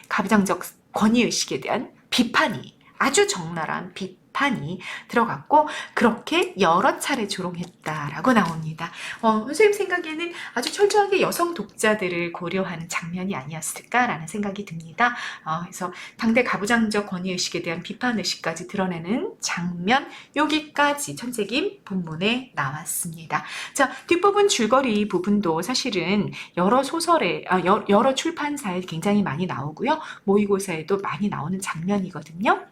[SPEAKER 1] 가부장적 권위의식에 대한 비판이, 아주 적나라한 비판이 들어갔고 그렇게 여러 차례 조롱했다라고 나옵니다. 선생님 생각에는 아주 철저하게 여성 독자들을 고려하는 장면이 아니었을까라는 생각이 듭니다. 그래서 당대 가부장적 권위의식에 대한 비판의식까지 드러내는 장면, 여기까지 천재김 본문에 나왔습니다. 자, 뒷부분 줄거리 부분도 사실은 여러 소설에, 여러 출판사에 굉장히 많이 나오고요. 모의고사에도 많이 나오는 장면이거든요.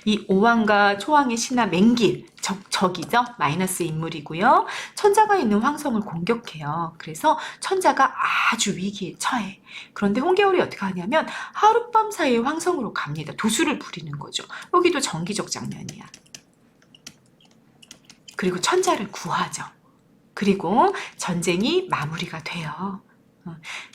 [SPEAKER 1] 이 오왕과 초왕의 신하 맹길, 적이죠. 마이너스 인물이고요. 천자가 있는 황성을 공격해요. 그래서 천자가 아주 위기에 처해. 그런데 홍계월이 어떻게 하냐면 하룻밤 사이에 황성으로 갑니다. 도수를 부리는 거죠. 여기도 전기적 장면이야. 그리고 천자를 구하죠. 그리고 전쟁이 마무리가 돼요.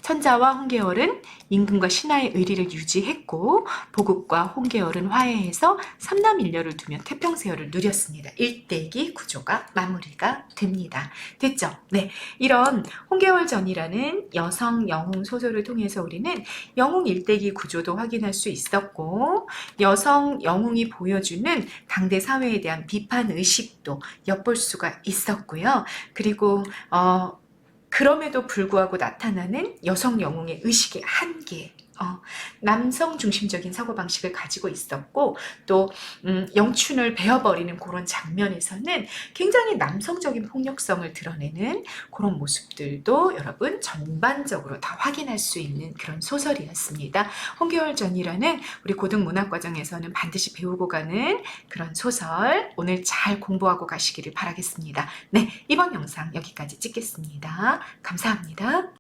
[SPEAKER 1] 천자와 홍계월은 임금과 신하의 의리를 유지했고 보국과 홍계월은 화해해서 삼남일녀를 두면 태평세월을 누렸습니다. 일대기 구조가 마무리가 됩니다. 됐죠? 네, 이런 홍계월전이라는 여성 영웅 소설을 통해서 우리는 영웅 일대기 구조도 확인할 수 있었고 여성 영웅이 보여주는 당대 사회에 대한 비판 의식도 엿볼 수가 있었고요. 그리고 그럼에도 불구하고 나타나는 여성 영웅의 의식의 한계, 남성 중심적인 사고방식을 가지고 있었고 또 영춘을 베어버리는 그런 장면에서는 굉장히 남성적인 폭력성을 드러내는 그런 모습들도 여러분 전반적으로 다 확인할 수 있는 그런 소설이었습니다. 홍계월전이라는 우리 고등문학과정에서는 반드시 배우고 가는 그런 소설 오늘 잘 공부하고 가시기를 바라겠습니다. 네, 이번 영상 여기까지 찍겠습니다. 감사합니다.